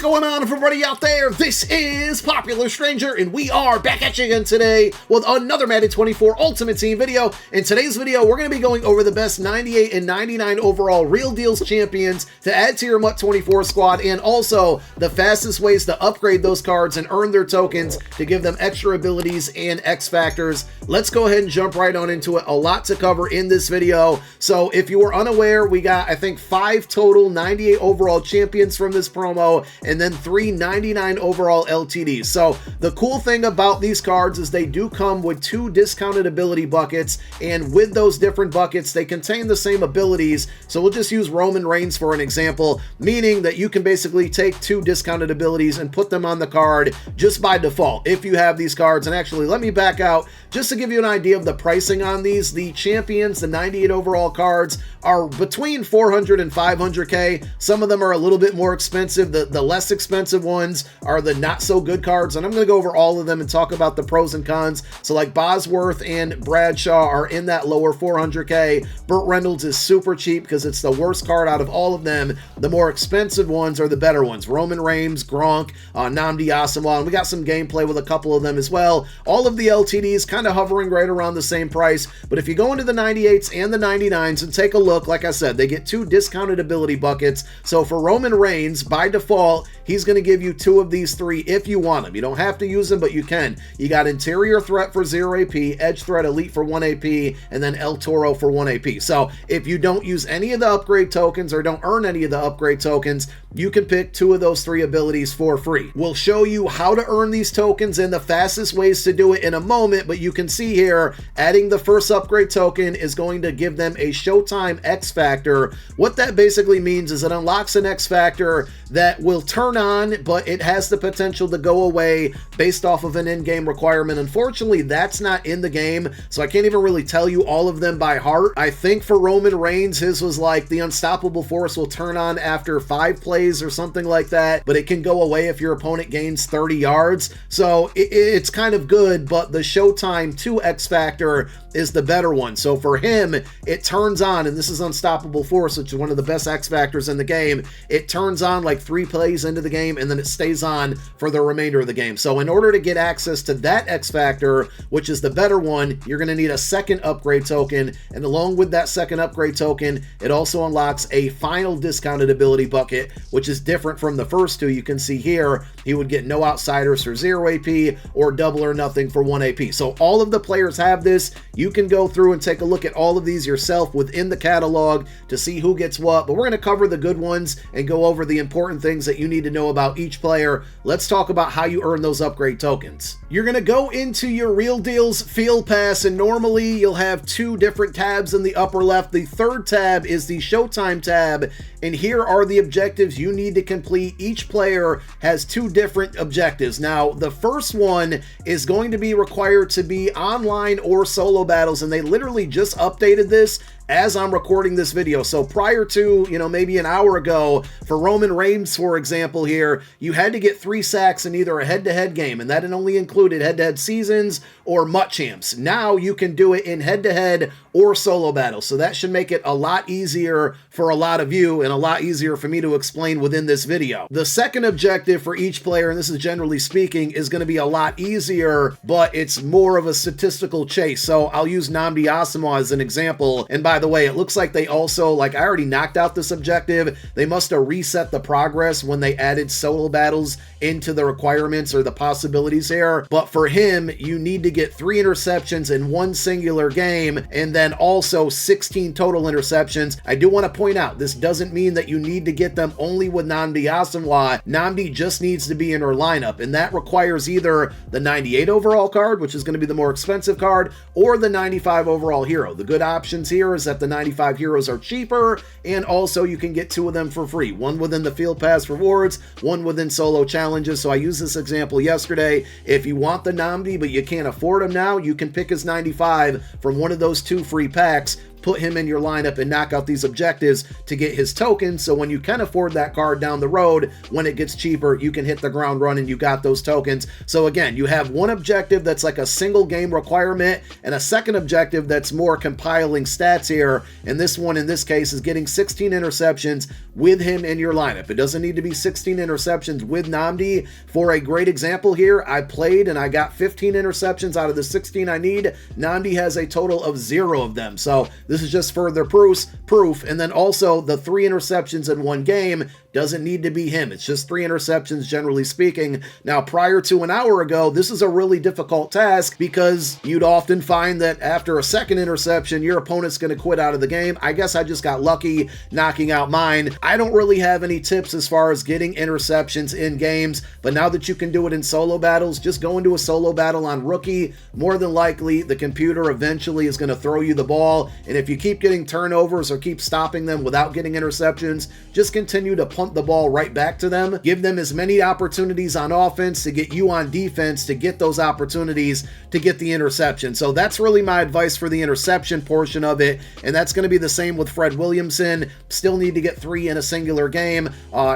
going on, everybody out there? This is Popular Stranger, and we are back at you again today with another Madden 24 Ultimate Team video. In today's video, we're going to be going over the best 98 and 99 overall Real Deals champions to add to your MUT 24 squad, and also the fastest ways to upgrade those cards and earn their tokens to give them extra abilities and X Factors. Let's go ahead and jump right on into it. A lot to cover in this video. So if you were unaware, we got, I think, 5 total 98 overall champions from this promo, and then 3 99 overall LTDs. So the cool thing about these cards is they do come with 2 discounted ability buckets, and with those different buckets, they contain the same abilities. So we'll just use Roman Reigns for an example, meaning that you can basically take 2 discounted abilities and put them on the card just by default if you have these cards. And actually, let me back out just to give you an idea of the pricing on these. The champions, the 98 overall cards, are between 400 and 500k. Some of them are a little bit more expensive. The less expensive ones are the not so good cards, and I'm going to go over all of them and talk about the pros and cons. So like Bosworth and Bradshaw are in that lower 400k. Burt Reynolds is super cheap because it's the worst card out of all of them. The more expensive ones are the better ones. Roman Reigns, Gronk, Nnamdi Asomugha, and we got some gameplay with a couple of them as well. All of the LTDs kind of hovering right around the same price, but if you go into the 98s and the 99s and take a look, like I said, they get 2 discounted ability buckets. So for Roman Reigns, by default, he's going to give you 2 of these 3 if you want them. You don't have to use them, but you can. You got Interior Threat for 0 AP, Edge Threat Elite for 1 AP, and then El Toro for 1 AP. So if you don't use any of the upgrade tokens or don't earn any of the upgrade tokens, you can pick 2 of those 3 abilities for free. We'll show you how to earn these tokens and the fastest ways to do it in a moment, but you can see here, adding the first upgrade token is going to give them a Showtime X Factor. What that basically means is it unlocks an X Factor that will turn on, but it has the potential to go away based off of an in-game requirement. Unfortunately, that's not in the game, so I can't even really tell you all of them by heart. I think for Roman Reigns, his was like the Unstoppable Force will turn on after 5 plays or something like that, but it can go away if your opponent gains 30 yards. So it's kind of good, but the Showtime 2 X Factor is the better one. So for him, it turns on, and this is Unstoppable Force, which is one of the best X Factors in the game. It turns on like 3 plays into the game, and then it stays on for the remainder of the game. So in order to get access to that X Factor, which is the better one, you're going to need a second upgrade token, and along with that second upgrade token, it also unlocks a final discounted ability bucket, which is different from the first 2. You can see here, he would get No Outsiders for 0 AP or Double or Nothing for 1 AP. So all of the players have this. You can go through and take a look at all of these yourself within the catalog to see who gets what, but we're going to cover the good ones and go over the important things that you need to know about each player. Let's talk about how you earn those upgrade tokens. You're going to go into your Real Deals Field Pass, and normally you'll have 2 different tabs in the upper left. The third tab is the Showtime tab, and here are the objectives you need to complete. Each player has 2 different objectives. Now, the first one is going to be required to be online or solo battles, and they literally just updated this as I'm recording this video. So prior to, maybe an hour ago, for Roman Reigns, for example here, you had to get 3 sacks in either a head-to-head game, and that only included head-to-head seasons or MUT champs. Now you can do it in head-to-head or solo battles, so that should make it a lot easier for a lot of you and a lot easier for me to explain within this video. The second objective for each player, and this is generally speaking, is going to be a lot easier, but it's more of a statistical chase. So I'll use Nnamdi Asomugha as an example, and by the way, it looks like they also, I already knocked out this objective. They must have reset the progress when they added solo battles into the requirements or the possibilities here. But for him, you need to get 3 interceptions in 1 singular game, and then also 16 total interceptions. I do want to point out, this doesn't mean that you need to get them only with Nnamdi Asomugha. Nnamdi just needs to be in her lineup, and that requires either the 98 overall card, which is going to be the more expensive card, or the 95 overall hero. The good options here is that the 95 heroes are cheaper, and also you can get 2 of them for free. 1 within the Field Pass rewards, 1 within solo challenges. So I used this example yesterday. If you want the Nnamdi, but you can't afford him now, you can pick his 95 from one of those 2 free packs, put him in your lineup and knock out these objectives to get his token. So when you can afford that card down the road, when it gets cheaper, you can hit the ground running. You got those tokens. So again, you have one objective that's like a single game requirement and a second objective that's more compiling stats here. And this one in this case is getting 16 interceptions with him in your lineup. It doesn't need to be 16 interceptions with Nnamdi. For a great example here, I played and I got 15 interceptions out of the 16 I need. Nnamdi has a total of 0 of them. So this is just further proof. And then also the 3 interceptions in one game doesn't need to be him. It's just 3 interceptions, generally speaking. Now, prior to an hour ago, this is a really difficult task because you'd often find that after a second interception, your opponent's going to quit out of the game. I guess I just got lucky knocking out mine. I don't really have any tips as far as getting interceptions in games, but now that you can do it in solo battles, just go into a solo battle on rookie. More than likely, the computer eventually is going to throw you the ball, and if you keep getting turnovers or keep stopping them without getting interceptions, just continue to punt the ball right back to them. Give them as many opportunities on offense to get you on defense to get those opportunities to get the interception. So that's really my advice for the interception portion of it, and that's going to be the same with Fred Williamson. Still need to get 3 in a singular game.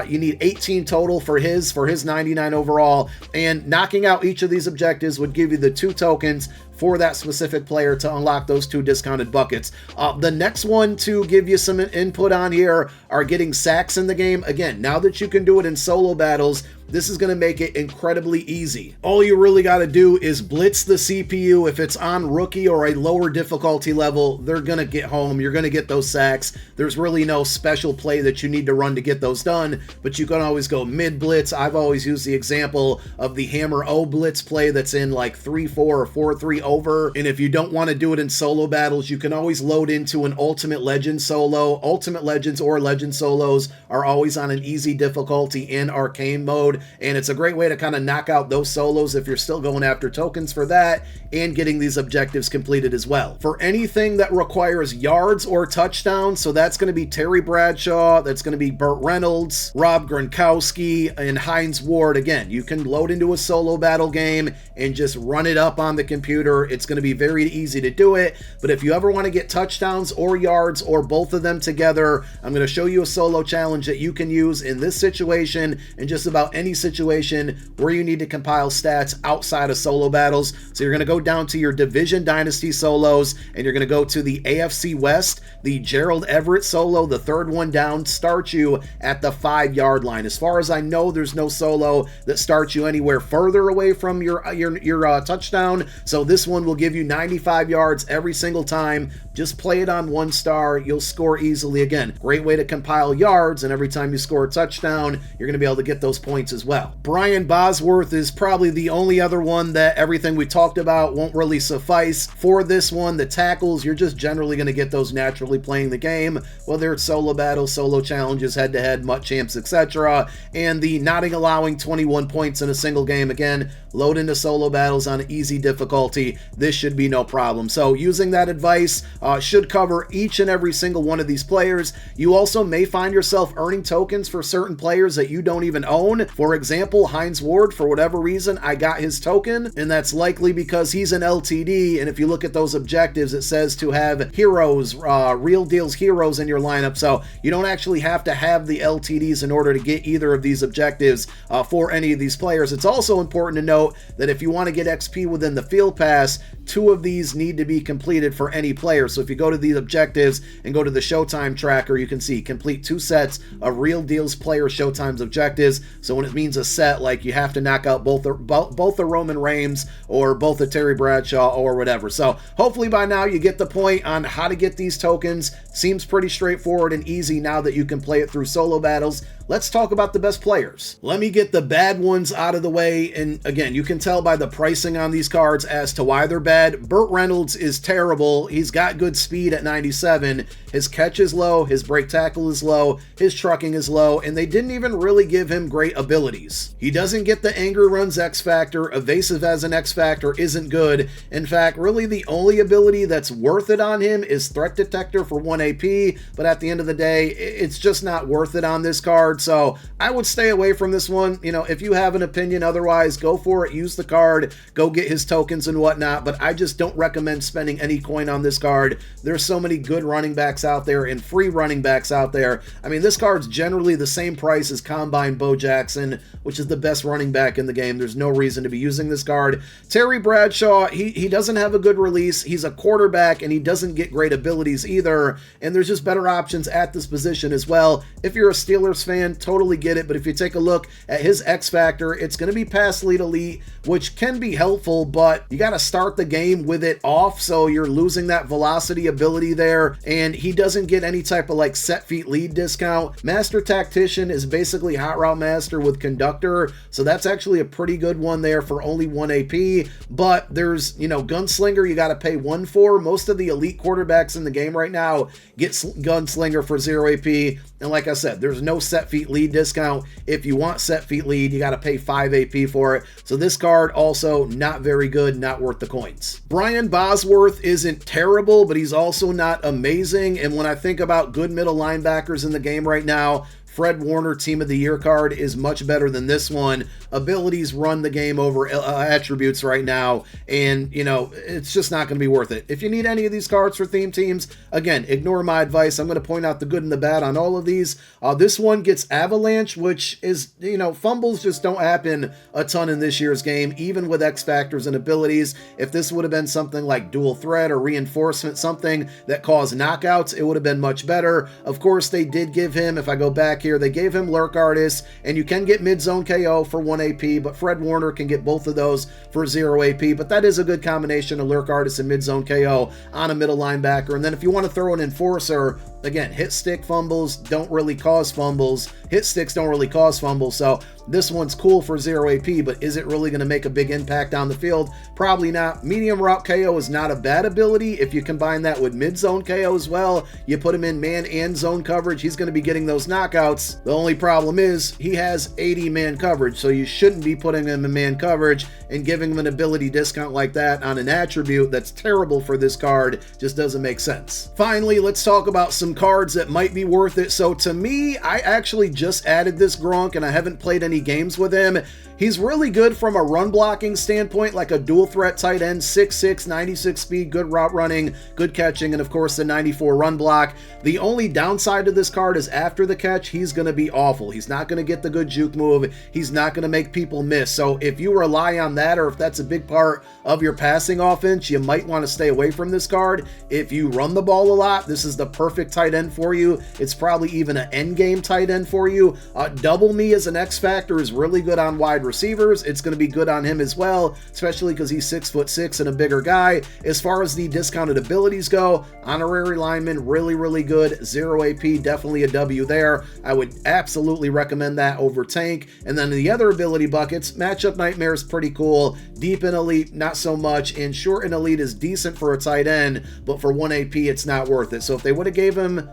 You need 18 total for his 99 overall, and knocking out each of these objectives would give you the 2 tokens for that specific player to unlock those 2 discounted buckets. The next one to give you some input on here are getting sacks in the game. Again, now that you can do it in solo battles, this is going to make it incredibly easy. All you really got to do is blitz the CPU. If it's on rookie or a lower difficulty level, they're going to get home. You're going to get those sacks. There's really no special play that you need to run to get those done, but you can always go mid blitz. I've always used the example of the hammer O blitz play that's in like 3-4 or 4-3 over. And if you don't want to do it in solo battles, you can always load into an Ultimate Legend solo. Ultimate Legends or Legend solos are always on an easy difficulty in arcane mode. And it's a great way to kind of knock out those solos if you're still going after tokens for that and getting these objectives completed as well. For anything that requires yards or touchdowns, so that's going to be Terry Bradshaw, that's going to be Burt Reynolds, Rob Gronkowski, and Hines Ward. Again, you can load into a solo battle game and just run it up on the computer. It's going to be very easy to do it. But if you ever want to get touchdowns or yards or both of them together, I'm going to show you a solo challenge that you can use in this situation and just about any situation where you need to compile stats outside of solo battles. So you're going to go down to your Division Dynasty solos and you're going to go to the AFC West. The Gerald Everett solo, the third one down, starts you at the 5-yard line. As far as I know, there's no solo that starts you anywhere further away from your touchdown. So this one will give you 95 yards every single time. Just play it on 1 star. You'll score easily. Again, great way to compile yards, and every time you score a touchdown, you're going to be able to get those points as well. Brian Bosworth is probably the only other one that everything we talked about won't really suffice. For this one, the tackles, you're just generally going to get those naturally playing the game, whether it's solo battles, solo challenges, head-to-head, MUT champs, etc. And the not allowing 21 points in a single game, again, load into solo battles on easy difficulty. This should be no problem. So using that advice should cover each and every single one of these players. You also may find yourself earning tokens for certain players that you don't even own. For example, Hines Ward, for whatever reason, I got his token, and that's likely because he's an LTD, and if you look at those objectives, it says to have heroes, real deals heroes in your lineup, so you don't actually have to have the LTDs in order to get either of these objectives for any of these players. It's also important to note that if you want to get XP within the field pass, 2 of these need to be completed for any player. So if you go to these objectives and go to the Showtime tracker, you can see complete 2 sets of Real Deals player Showtime's objectives. So when it means a set, like you have to knock out both the Roman Reigns or both the Terry Bradshaw or whatever. So hopefully by now you get the point on how to get these tokens. Seems pretty straightforward and easy now that you can play it through solo battles. Let's talk about the best players. Let me get the bad ones out of the way, and again, you can tell by the pricing on these cards as to why they're bad. Burt Reynolds is terrible. He's got good speed at 97. His catch is low, his break tackle is low, his trucking is low, and they didn't even really give him great abilities. He doesn't get the Angry Runs X Factor. Evasive as an X Factor isn't good. In fact, really the only ability that's worth it on him is Threat Detector for 1 AP, but at the end of the day, it's just not worth it on this card. So I would stay away from this one. You know, if you have an opinion otherwise, go for it, use the card, go get his tokens and whatnot, but I just don't recommend spending any coin on this card. There's so many good running backs out there and free running backs out there. I mean, this card's generally the same price as Combine Bo Jackson, which is the best running back in the game. There's no reason to be using this card. Terry Bradshaw, he doesn't have a good release. He's a quarterback, and he doesn't get great abilities either, and there's just better options at this position as well. If you're a Steelers fan, totally get it, but if you take a look at his X Factor, it's going to be Pass Lead Elite, which can be helpful, but you got to start the game with it off, so you're losing that velocity ability there, and he doesn't get any type of like set feet lead discount. Master Tactician is basically Hot Route Master with Conductor, so that's actually a pretty good one there for only 1 AP, but there's, you know, Gunslinger you got to pay 1 for. Most of the elite quarterbacks in the game right now get Gunslinger for 0 AP, and like I said, there's no set feet lead discount. If you want set feet lead, you got to pay 5 AP for it. So this card also not very good, not worth the coins. Brian Bosworth isn't terrible, but he's also not amazing. And when I think about good middle linebackers in the game right now, Fred Warner Team of the Year card is much better than this one. Abilities run the game over attributes right now, and, you know, it's just not going to be worth it. If you need any of these cards for theme teams, again, ignore my advice. I'm going to point out the good and the bad on all of these. This one gets Avalanche, which is, you know, fumbles just don't happen a ton in this year's game, even with X Factors and abilities. If this would have been something like Dual Threat or Reinforcement, something that caused knockouts, it would have been much better. Of course, they did give him, if I go back here, they gave him Lurk Artist, and you can get mid-zone KO for 1 AP, but Fred Warner can get both of those for 0 AP, but that is a good combination of Lurk Artist and mid-zone KO on a middle linebacker. And then if you want to throw an Enforcer, again, hit stick fumbles don't really cause fumbles. Hit sticks don't really cause fumbles, so this one's cool for 0 AP, but is it really going to make a big impact down the field? Probably not. Medium route KO is not a bad ability. If you combine that with mid-zone KO as well, you put him in man and zone coverage, he's going to be getting those knockouts. The only problem is he has 80 man coverage, so you shouldn't be putting him in man coverage and giving him an ability discount like that on an attribute that's terrible for this card. Just doesn't make sense. Finally, let's talk about some cards that might be worth it. So to me, I actually just added this Gronk, and I haven't played any games with him. He's really good from a run blocking standpoint, like a dual threat tight end, 6'6", 96 speed, good route running, good catching, and of course the 94 run block. The only downside to this card is after the catch, he's going to be awful. He's not going to get the good juke move. He's not going to make people miss. So if you rely on that, or if that's a big part of your passing offense, you might want to stay away from this card. If you run the ball a lot, this is the perfect tight end for you. It's probably even an end game tight end for you. Double Me as an X Factor is really good on wide receivers. It's going to be good on him as well, especially because he's 6'6" and a bigger guy. As far as the discounted abilities go, honorary lineman, really, really good. 0 AP, definitely a W there. I would absolutely recommend that over tank. And then the other ability buckets, matchup nightmare is pretty cool. Deep in elite, not so much. And short in elite is decent for a tight end, but for 1 AP, it's not worth it. So if they would have gave him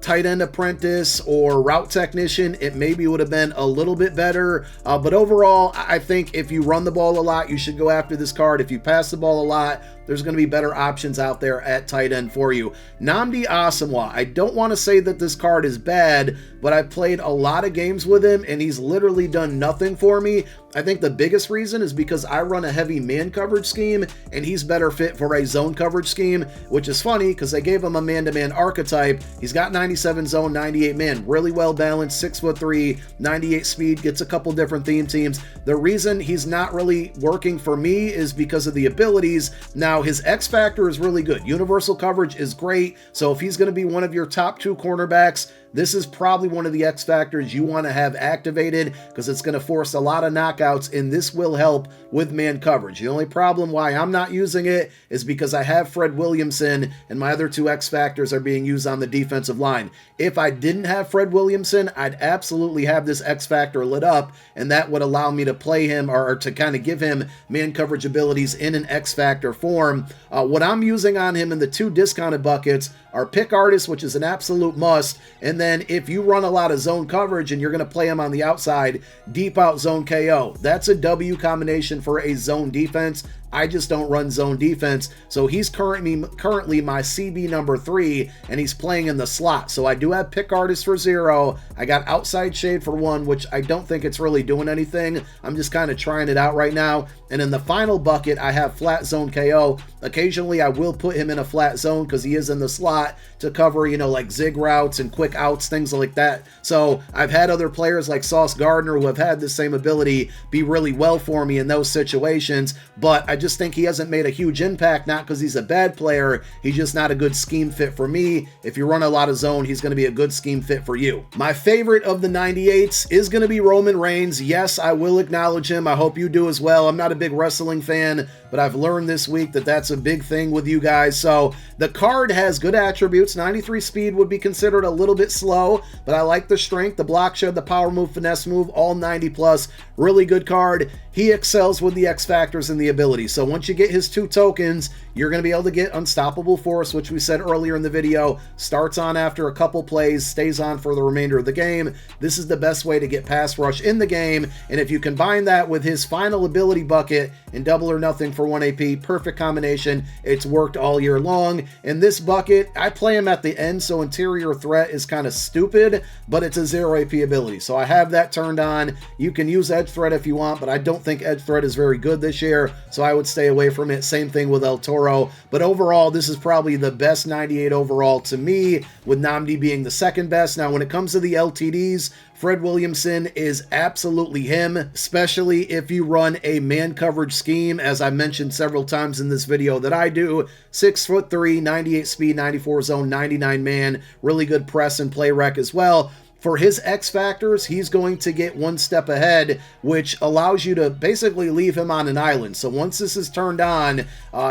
tight end apprentice or route technician, it maybe would have been a little bit better, but overall I think if you run the ball a lot, you should go after this card. If you pass the ball a lot, there's going to be better options out there at tight end for you. Nnamdi Asomugha, I don't want to say that this card is bad, but I've played a lot of games with him and he's literally done nothing for me. I think the biggest reason is because I run a heavy man coverage scheme and he's better fit for a zone coverage scheme, which is funny because they gave him a man-to-man archetype. He's got 97 zone, 98 man, really well balanced, 6'3", 98 speed, gets a couple different theme teams. The reason he's not really working for me is because of the abilities. Now, his X Factor is really good. Universal coverage is great. So if he's going to be one of your top 2 cornerbacks, this is probably one of the X Factors you want to have activated because it's going to force a lot of knockouts, and this will help with man coverage. The only problem why I'm not using it is because I have Fred Williamson and my other 2 X Factors are being used on the defensive line. If I didn't have Fred Williamson, I'd absolutely have this X Factor lit up, and that would allow me to play him or to kind of give him man coverage abilities in an X Factor form. What I'm using on him in the 2 discounted buckets are Pick Artist, which is an absolute must, and And then if you run a lot of zone coverage and you're going to play him on the outside, deep out zone KO. That's a W combination for a zone defense. I just don't run zone defense. So he's currently my CB number 3, and he's playing in the slot. So I do have pick artist for 0. I got outside shade for 1, which I don't think it's really doing anything. I'm just kind of trying it out right now. And in the final bucket, I have flat zone KO. Occasionally, I will put him in a flat zone because he is in the slot to cover, you know, like zig routes and quick outs, things like that. So I've had other players like Sauce Gardner who have had the same ability be really well for me in those situations, but I just think he hasn't made a huge impact, not because he's a bad player, he's just not a good scheme fit for me. If you run a lot of zone, he's going to be a good scheme fit for you. My favorite of the 98s is going to be Roman Reigns. Yes, I will acknowledge him. I hope you do as well. I'm not a big wrestling fan, but I've learned this week that that's a big thing with you guys. So the card has good attributes. 93 speed would be considered a little bit slow, but I like the strength, the block shed, the power move, finesse move, all 90 plus. Really good card. He excels with the X factors and the ability. So once you get his 2 tokens, you're going to be able to get Unstoppable Force, which we said earlier in the video, starts on after a couple plays, stays on for the remainder of the game. This is the best way to get pass rush in the game, and if you combine that with his final ability bucket and double or nothing for 1 AP, perfect combination. It's worked all year long. And this bucket, I play him at the end, so interior threat is kind of stupid, but it's a 0 AP ability. So I have that turned on. You can use edge threat if you want, but I don't think edge threat is very good this year, so I would stay away from it. Same thing with El Toro. But overall, this is probably the best 98 overall to me, with Nnamdi being the second best. Now, when it comes to the LTDs, Fred Williamson is absolutely him, especially if you run a man coverage scheme, as I mentioned several times in this video that I do. 6'3", 98 speed, 94 zone, 99 man, really good press and play rec as well. For his X factors, he's going to get one step ahead, which allows you to basically leave him on an island. So once this is turned on,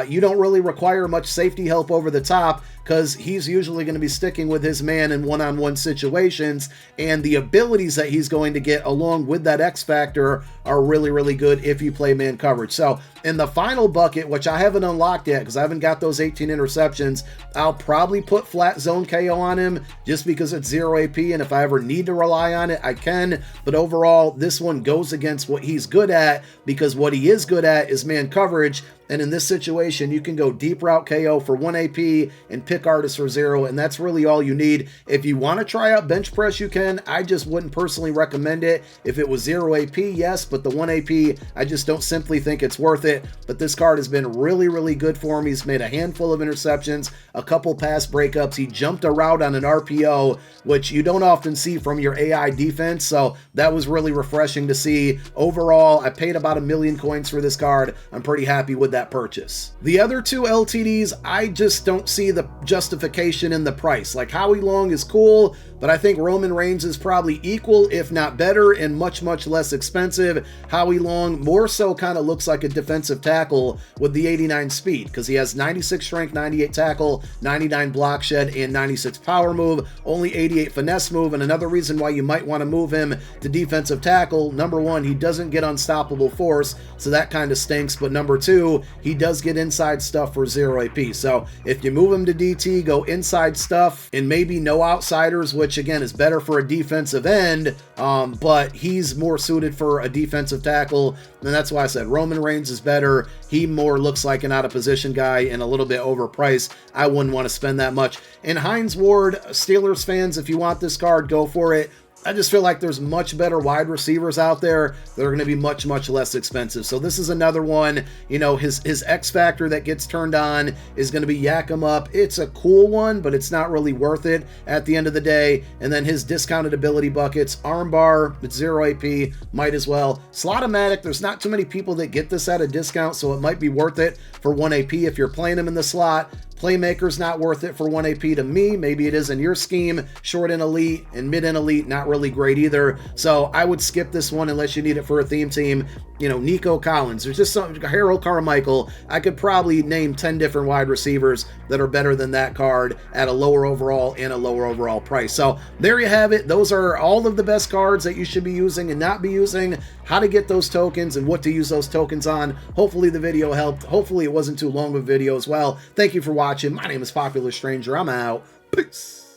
you don't really require much safety help over the top, because he's usually going to be sticking with his man in one-on-one situations, and the abilities that he's going to get along with that X factor are really, really good if you play man coverage. So in the final bucket, which I haven't unlocked yet because I haven't got those 18 interceptions, I'll probably put flat zone KO on him just because it's 0 AP, and if I ever need to rely on it, I can. But overall, this one goes against what he's good at, because what he is good at is man coverage. And in this situation, you can go deep route KO for 1 AP and pick artist for 0, and that's really all you need. If you want to try out bench press, you can. I just wouldn't personally recommend it. If it was 0 AP, yes, but the 1 AP, I just don't simply think it's worth it. But this card has been really, really good for him. He's made a handful of interceptions, a couple pass breakups. He jumped a route on an RPO, which you don't often see from your AI defense, so that was really refreshing to see. Overall, I paid about 1 million coins for this card. I'm pretty happy with that purchase. The other 2 LTDs, I just don't see the justification in the price. Like, Howie Long is cool, but I think Roman Reigns is probably equal, if not better, and much, much less expensive. Howie Long more so kind of looks like a defensive tackle with the 89 speed, because he has 96 strength, 98 tackle, 99 block shed, and 96 power move, only 88 finesse move. And another reason why you might want to move him to defensive tackle, number 1, he doesn't get unstoppable force, so that kind of stinks. But number 2, he does get inside stuff for 0 AP. So if you move him to DT, go inside stuff and maybe no outsiders, which again is better for a defensive end, but he's more suited for a defensive tackle. And that's why I said Roman Reigns is better. He more looks like an out of position guy and a little bit overpriced. I wouldn't want to spend that much. And Hines Ward, Steelers fans, if you want this card, go for it. I just feel like there's much better wide receivers out there that are going to be much, much less expensive. So this is another one, you know, his X factor that gets turned on is going to be yak him up. It's a cool one, but it's not really worth it at the end of the day. And then his discounted ability buckets, armbar, it's 0 AP, might as well. Slot-o-matic, there's not too many people that get this at a discount, so it might be worth it for 1 AP if you're playing him in the slot. Playmaker's not worth it for 1 AP to me. Maybe it is in your scheme. Short and elite and mid and elite, not really great either. So I would skip this one unless you need it for a theme team. You know, Nico Collins, there's just some, Harold Carmichael. I could probably name 10 different wide receivers that are better than that card at a lower overall and a lower overall price. So there you have it. Those are all of the best cards that you should be using and not be using, how to get those tokens and what to use those tokens on. Hopefully the video helped. Hopefully it wasn't too long of a video as well. Thank you for watching. My name is Popular Stranger. I'm out. Peace.